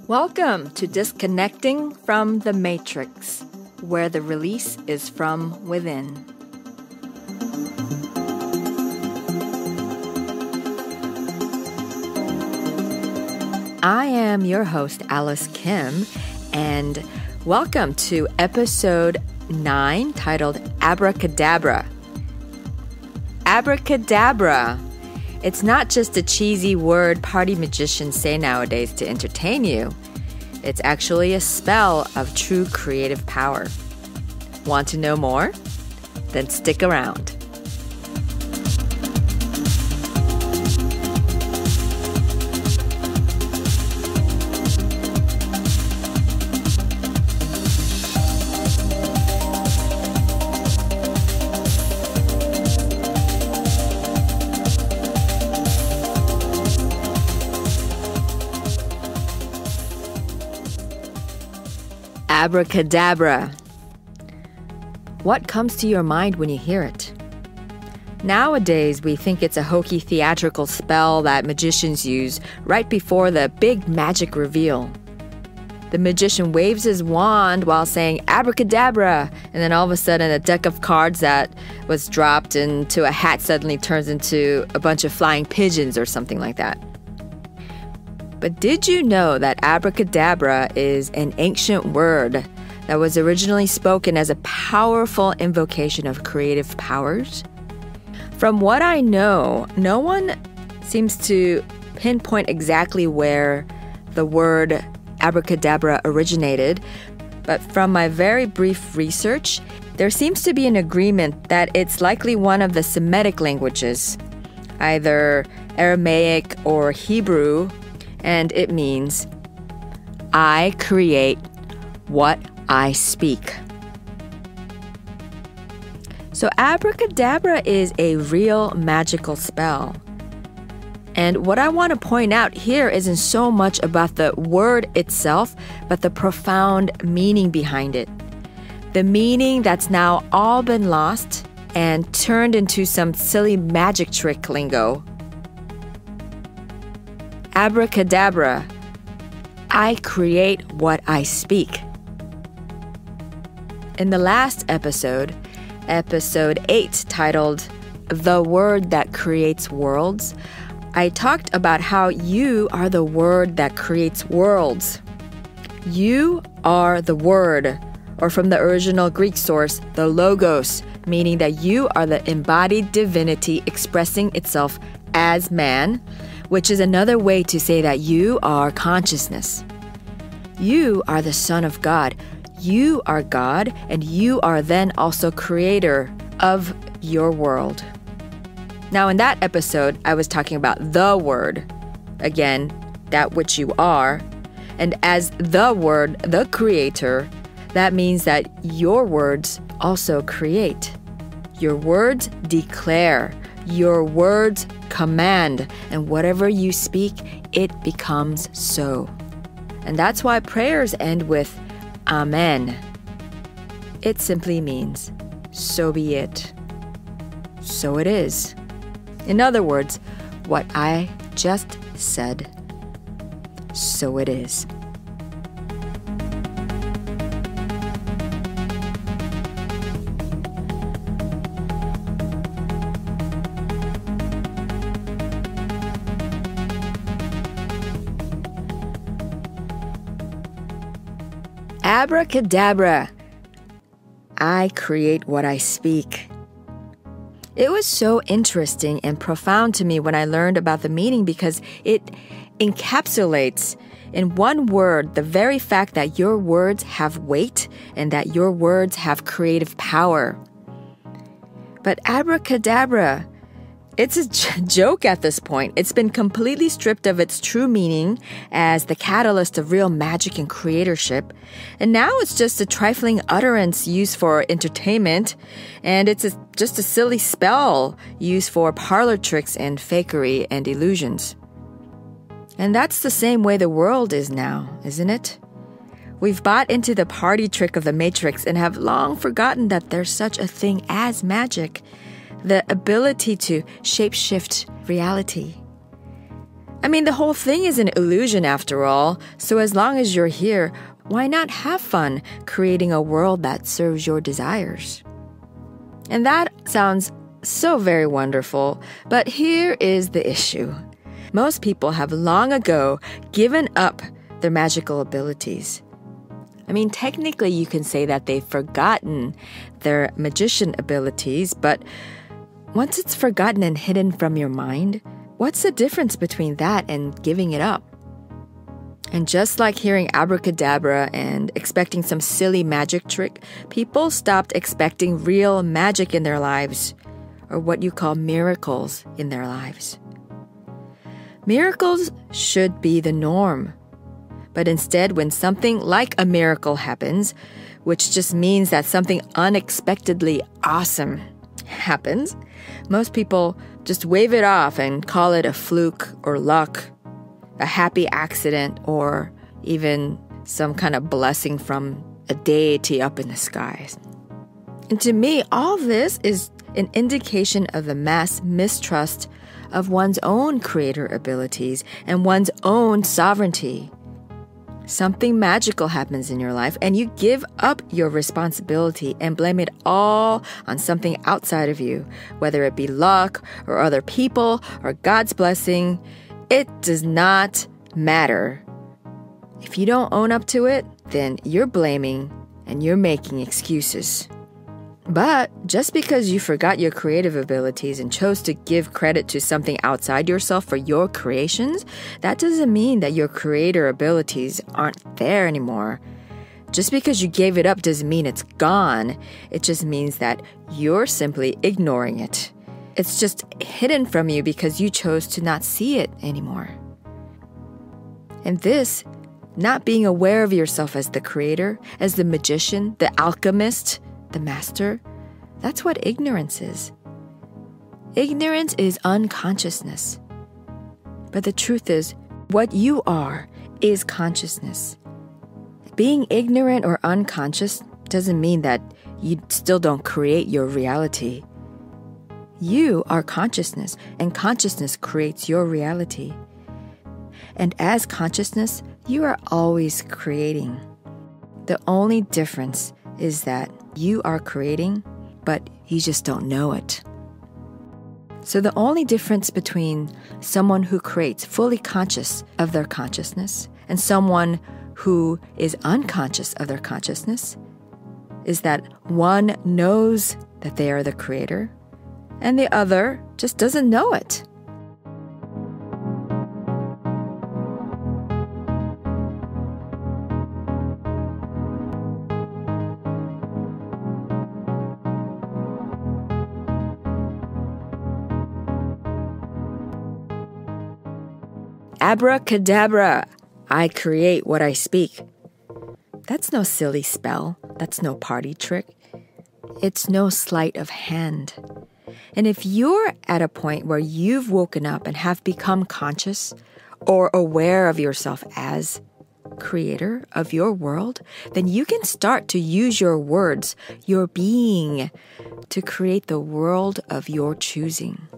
Welcome to Disconnecting from the Matrix, where the release is from within. I am your host, Alice Kim, and welcome to episode 9 titled Abracadabra. Abracadabra. It's not just a cheesy word party magicians say nowadays to entertain you. It's actually a spell of true creative power. Want to know more? Then stick around. Abracadabra. What comes to your mind when you hear it? Nowadays, we think it's a hokey theatrical spell that magicians use right before the big magic reveal. The magician waves his wand while saying abracadabra, and then all of a sudden a deck of cards that was dropped into a hat suddenly turns into a bunch of flying pigeons or something like that. But did you know that abracadabra is an ancient word that was originally spoken as a powerful invocation of creative powers? From what I know, no one seems to pinpoint exactly where the word abracadabra originated, but from my very brief research, there seems to be an agreement that it's likely one of the Semitic languages, either Aramaic or Hebrew, and it means, I create what I speak. So abracadabra is a real magical spell. And what I want to point out here isn't so much about the word itself, but the profound meaning behind it. The meaning that's now all been lost and turned into some silly magic trick lingo. Abracadabra. I create what I speak. In the last episode 8, titled The Word That Creates Worlds, I talked about how you are the word that creates worlds. You are the word, or from the original Greek source, the logos, meaning that you are the embodied divinity expressing itself as man, which is another way to say that you are consciousness. You are the Son of God. You are God, and you are then also creator of your world. Now, in that episode, I was talking about the Word. Again, that which you are. And as the Word, the Creator, that means that your words also create. Your words declare. Your words command, and whatever you speak, it becomes so. And that's why prayers end with Amen. It simply means, so be it. So it is. In other words, what I just said, so it is. Abracadabra. I create what I speak. It was so interesting and profound to me when I learned about the meaning because it encapsulates in one word the very fact that your words have weight and that your words have creative power. But abracadabra, it's a joke at this point. It's been completely stripped of its true meaning as the catalyst of real magic and creatorship. And now it's just a trifling utterance used for entertainment. And it's just a silly spell used for parlor tricks and fakery and illusions. And that's the same way the world is now, isn't it? We've bought into the party trick of the Matrix and have long forgotten that there's such a thing as magic. The ability to shape-shift reality. I mean, the whole thing is an illusion after all. So as long as you're here, why not have fun creating a world that serves your desires? And that sounds so very wonderful, but here is the issue. Most people have long ago given up their magical abilities. I mean, technically you can say that they've forgotten their magician abilities, but once it's forgotten and hidden from your mind, what's the difference between that and giving it up? And just like hearing abracadabra and expecting some silly magic trick, people stopped expecting real magic in their lives, or what you call miracles in their lives. Miracles should be the norm. But instead, when something like a miracle happens, which just means that something unexpectedly awesome happens, most people just wave it off and call it a fluke or luck, a happy accident, or even some kind of blessing from a deity up in the skies. And to me, all this is an indication of the mass mistrust of one's own creator abilities and one's own sovereignty. Something magical happens in your life and you give up your responsibility and blame it all on something outside of you, whether it be luck or other people or God's blessing. It does not matter. If you don't own up to it, then you're blaming and you're making excuses. But just because you forgot your creative abilities and chose to give credit to something outside yourself for your creations, that doesn't mean that your creator abilities aren't there anymore. Just because you gave it up doesn't mean it's gone. It just means that you're simply ignoring it. It's just hidden from you because you chose to not see it anymore. And this, not being aware of yourself as the creator, as the magician, the alchemist, the master, that's what ignorance is. Ignorance is unconsciousness. But the truth is, what you are is consciousness. Being ignorant or unconscious doesn't mean that you still don't create your reality. You are consciousness, and consciousness creates your reality. And as consciousness, you are always creating. The only difference is that you are creating, but you just don't know it. So the only difference between someone who creates fully conscious of their consciousness and someone who is unconscious of their consciousness is that one knows that they are the creator and the other just doesn't know it. Abracadabra, I create what I speak. That's no silly spell. That's no party trick. It's no sleight of hand. And if you're at a point where you've woken up and have become conscious or aware of yourself as creator of your world, then you can start to use your words, your being, to create the world of your choosing.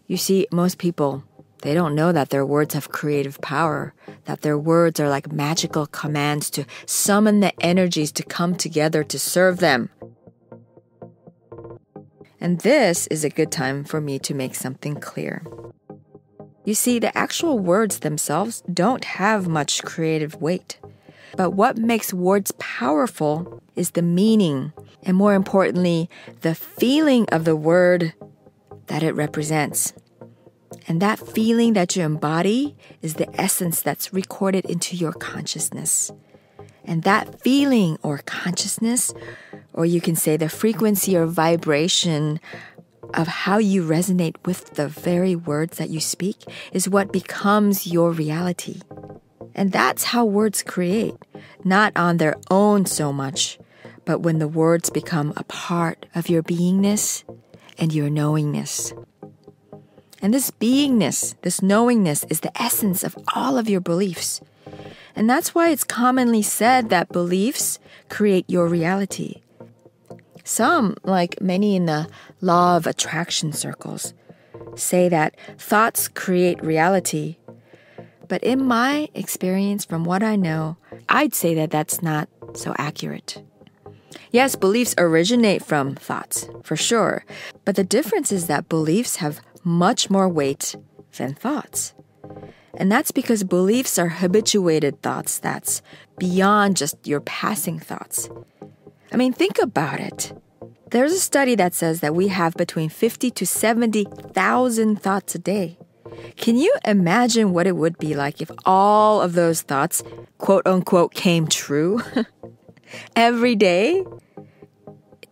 You see, most people, they don't know that their words have creative power, that their words are like magical commands to summon the energies to come together to serve them. And this is a good time for me to make something clear. You see, the actual words themselves don't have much creative weight. But what makes words powerful is the meaning, and more importantly, the feeling of the word that it represents. And that feeling that you embody is the essence that's recorded into your consciousness. And that feeling or consciousness, or you can say the frequency or vibration of how you resonate with the very words that you speak, is what becomes your reality. And that's how words create, not on their own so much, but when the words become a part of your beingness and your knowingness. And this beingness, this knowingness, is the essence of all of your beliefs. And that's why it's commonly said that beliefs create your reality. Some, like many in the law of attraction circles, say that thoughts create reality. But in my experience, from what I know, I'd say that that's not so accurate. Yes, beliefs originate from thoughts, for sure. But the difference is that beliefs have much more weight than thoughts. And that's because beliefs are habituated thoughts that's beyond just your passing thoughts. I mean, think about it. There's a study that says that we have between 50 to 70,000 thoughts a day. Can you imagine what it would be like if all of those thoughts, quote unquote, came true every day?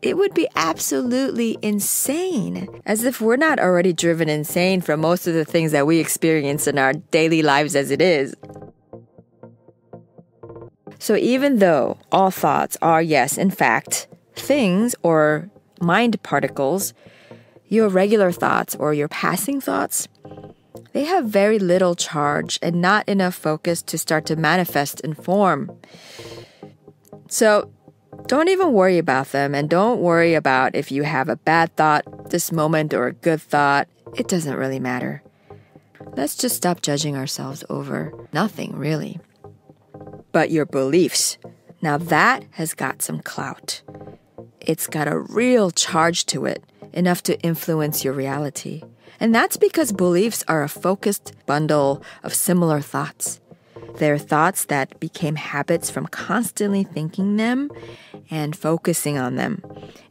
It would be absolutely insane, as if we're not already driven insane from most of the things that we experience in our daily lives as it is. So even though all thoughts are, yes, in fact, things or mind particles, your regular thoughts or your passing thoughts, they have very little charge and not enough focus to start to manifest in form. So don't even worry about them, and don't worry about if you have a bad thought this moment or a good thought. It doesn't really matter. Let's just stop judging ourselves over nothing, really. But your beliefs, now that has got some clout. It's got a real charge to it, enough to influence your reality. And that's because beliefs are a focused bundle of similar thoughts. They're thoughts that became habits from constantly thinking them and focusing on them.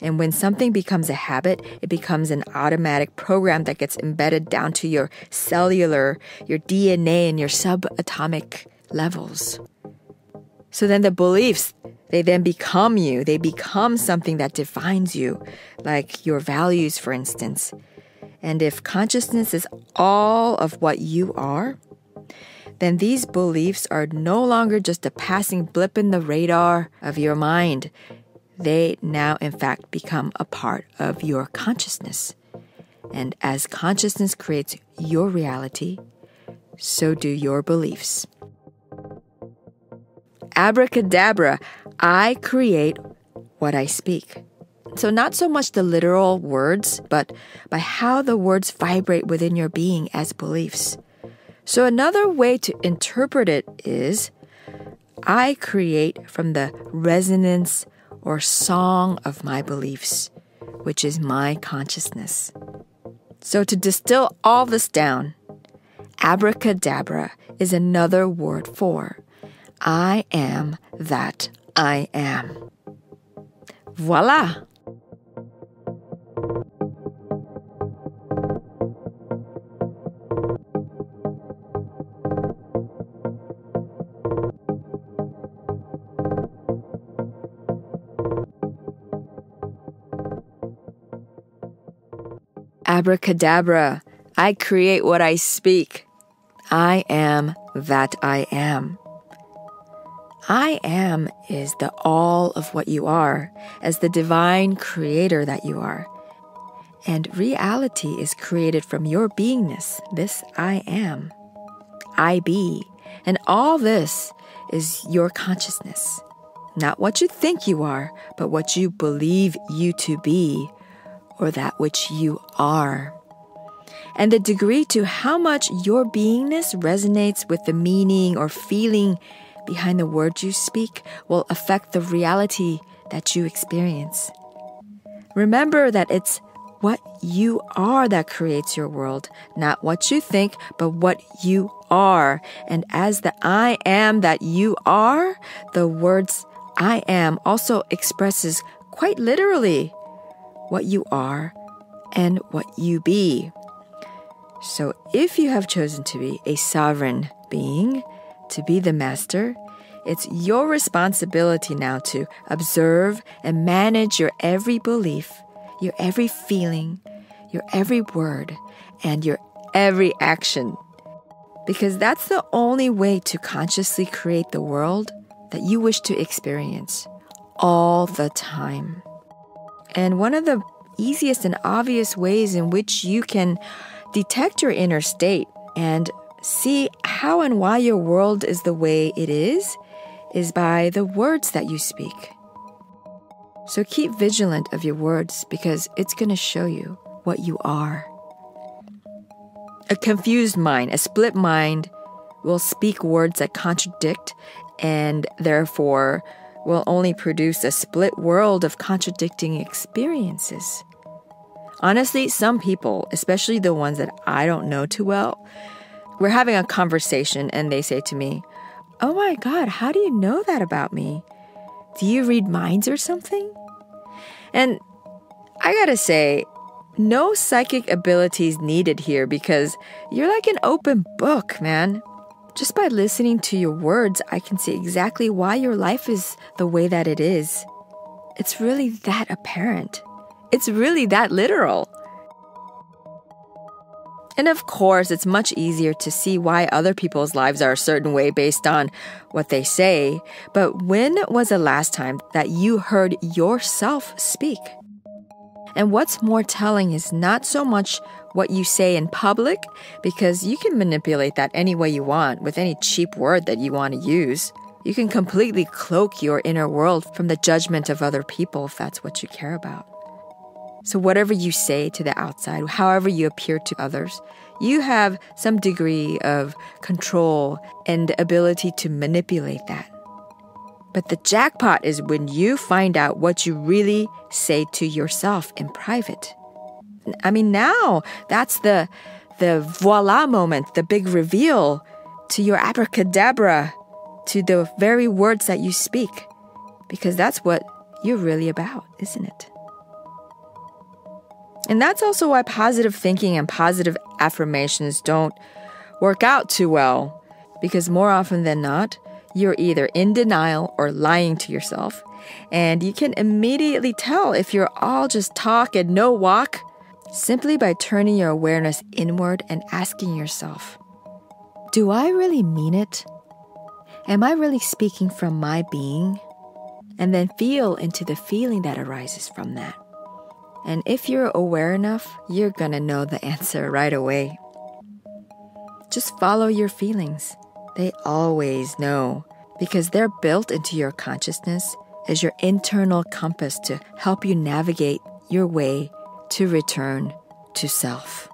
And when something becomes a habit, it becomes an automatic program that gets embedded down to your cellular, your DNA, and your subatomic levels. So then the beliefs, they then become you. They become something that defines you, like your values, for instance. And if consciousness is all of what you are, then these beliefs are no longer just a passing blip in the radar of your mind. They now, in fact, become a part of your consciousness. And as consciousness creates your reality, so do your beliefs. Abracadabra, I create what I speak. So not so much the literal words, but by how the words vibrate within your being as beliefs. So another way to interpret it is, I create from the resonance or song of my beliefs, which is my consciousness. So to distill all this down, abracadabra is another word for I am that I am. Voila! Abracadabra, I create what I speak. I am that I am. I am is the all of what you are, as the divine creator that you are. And reality is created from your beingness, this I am. I be. And all this is your consciousness. Not what you think you are, but what you believe you to be, or that which you are. And the degree to how much your beingness resonates with the meaning or feeling behind the words you speak will affect the reality that you experience. Remember that it's what you are that creates your world, not what you think, but what you are. And as the I am that you are, the words I am also expresses quite literally what you are and what you be. So if you have chosen to be a sovereign being, to be the master, it's your responsibility now to observe and manage your every belief, your every feeling, your every word, and your every action. Because that's the only way to consciously create the world that you wish to experience all the time. And one of the easiest and obvious ways in which you can detect your inner state and see how and why your world is the way it is by the words that you speak. So keep vigilant of your words because it's going to show you what you are. A confused mind, a split mind, will speak words that contradict and therefore will only produce a split world of contradicting experiences. Honestly, some people, especially the ones that I don't know too well, we're having a conversation and they say to me, "Oh my God, how do you know that about me? Do you read minds or something?" And I gotta say, no psychic abilities needed here because you're like an open book, man. Just by listening to your words, I can see exactly why your life is the way that it is. It's really that apparent. It's really that literal. And of course, it's much easier to see why other people's lives are a certain way based on what they say. But when was the last time that you heard yourself speak? And what's more telling is not so much what you say in public, because you can manipulate that any way you want with any cheap word that you want to use. You can completely cloak your inner world from the judgment of other people if that's what you care about. So whatever you say to the outside, however you appear to others, you have some degree of control and ability to manipulate that. But the jackpot is when you find out what you really say to yourself in private. I mean, now that's the voila moment, the big reveal to your abracadabra, to the very words that you speak. Because that's what you're really about, isn't it? And that's also why positive thinking and positive affirmations don't work out too well. Because more often than not, you're either in denial or lying to yourself. And you can immediately tell if you're all just talk and no walk simply by turning your awareness inward and asking yourself, do I really mean it? Am I really speaking from my being? And then feel into the feeling that arises from that. And if you're aware enough, you're gonna know the answer right away. Just follow your feelings. They always know, because they're built into your consciousness as your internal compass to help you navigate your way to return to self.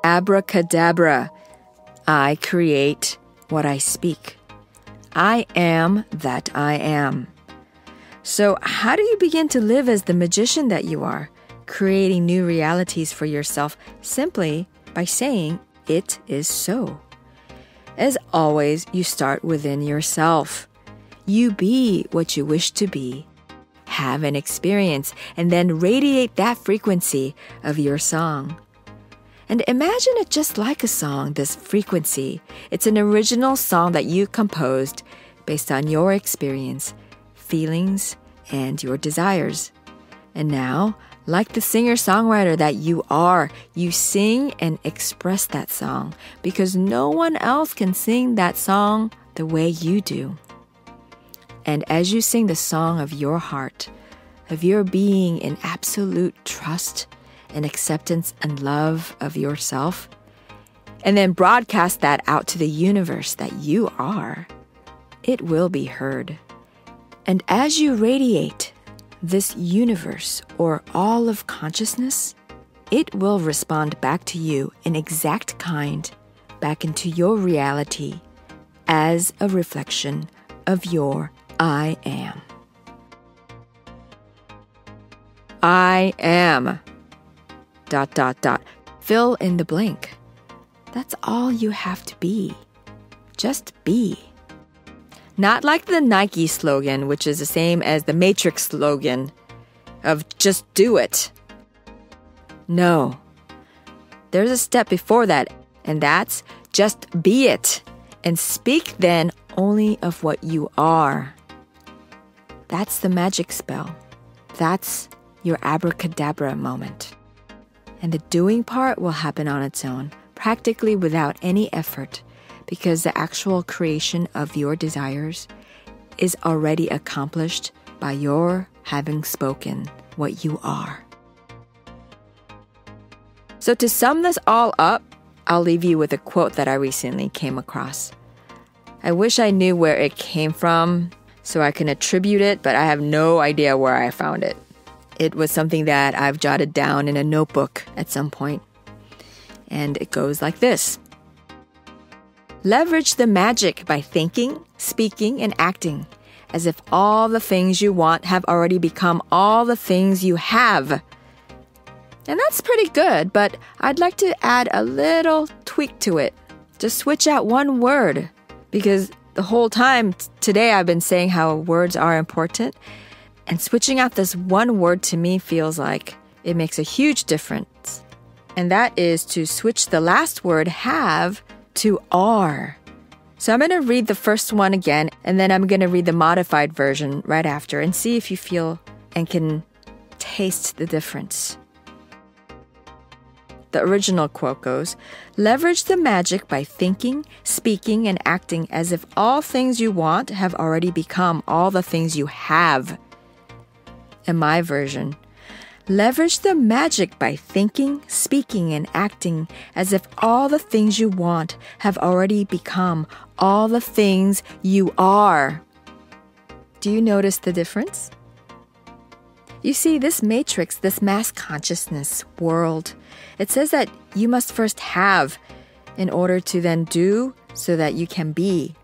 Abracadabra. I create what I speak. I am that I am. So how do you begin to live as the magician that you are, creating new realities for yourself simply by saying, it is so? As always, you start within yourself. You be what you wish to be, have an experience, and then radiate that frequency of your song. And imagine it just like a song, this frequency. It's an original song that you composed based on your experience, feelings, and your desires. And now, like the singer-songwriter that you are, you sing and express that song because no one else can sing that song the way you do. And as you sing the song of your heart, of your being in absolute trust and acceptance and love of yourself, and then broadcast that out to the universe that you are, it will be heard. And as you radiate this universe or all of consciousness, it will respond back to you in exact kind, back into your reality as a reflection of your I am. I am... ... Fill in the blank. That's all you have to be. Just be. Not like the Nike slogan, which is the same as the Matrix slogan of just do it. No. There's a step before that, and that's just be it. And speak then only of what you are. That's the magic spell. That's your abracadabra moment. And the doing part will happen on its own, practically without any effort, because the actual creation of your desires is already accomplished by your having spoken what you are. So to sum this all up, I'll leave you with a quote that I recently came across. I wish I knew where it came from so I can attribute it, but I have no idea where I found it. It was something that I've jotted down in a notebook at some point. And it goes like this. Leverage the magic by thinking, speaking, and acting as if all the things you want have already become all the things you have. And that's pretty good, but I'd like to add a little tweak to it. Just switch out one word, because the whole time today I've been saying how words are important, and switching out this one word to me feels like it makes a huge difference. And that is to switch the last word have to are. So I'm going to read the first one again, and then I'm going to read the modified version right after and see if you feel and can taste the difference. The original quote goes, leverage the magic by thinking, speaking, and acting as if all things you want have already become all the things you have. In my version, leverage the magic by thinking, speaking, and acting as if all the things you want have already become all the things you are. Do you notice the difference? You see, this matrix, this mass consciousness world, it says that you must first have in order to then do so that you can be.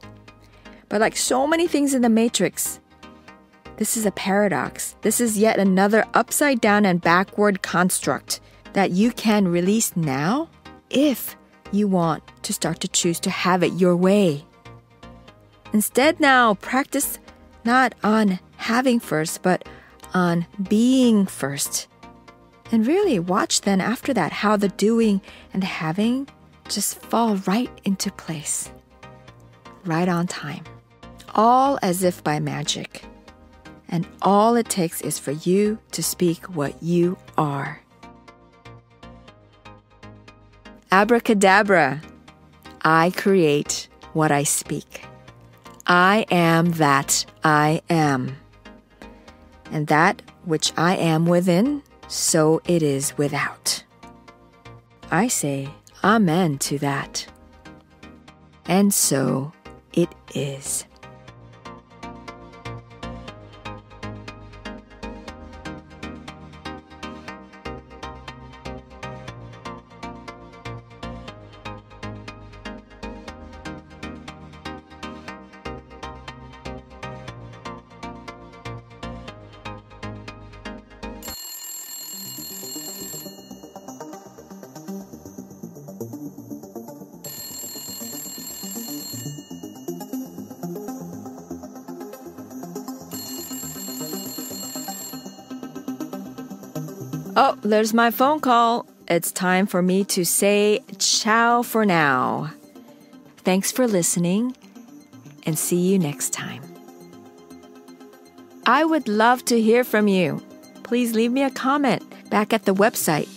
But like so many things in the matrix, this is a paradox. This is yet another upside down and backward construct that you can release now if you want to start to choose to have it your way. Instead now, practice not on having first, but on being first. And really watch then after that how the doing and the having just fall right into place. Right on time. All as if by magic. And all it takes is for you to speak what you are. Abracadabra. I create what I speak. I am that I am. And that which I am within, so it is without. I say amen to that. And so it is. Oh, there's my phone call. It's time for me to say ciao for now. Thanks for listening, and see you next time. I would love to hear from you. Please leave me a comment back at the website.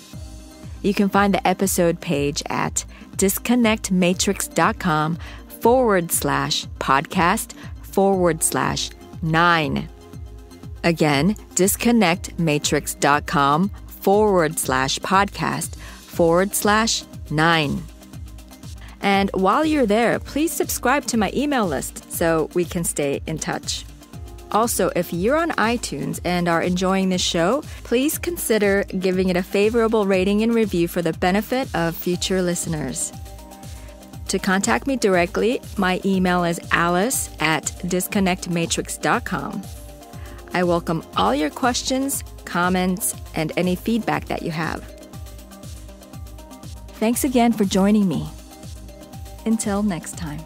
You can find the episode page at disconnectmatrix.com/podcast/9. Again, disconnectmatrix.com/podcast/9. And while you're there, please subscribe to my email list so we can stay in touch. Also, if you're on iTunes and are enjoying this show, please consider giving it a favorable rating and review for the benefit of future listeners. To contact me directly, my email is alice@disconnectmatrix.com. I welcome all your questions, comments, and any feedback that you have. Thanks again for joining me. Until next time.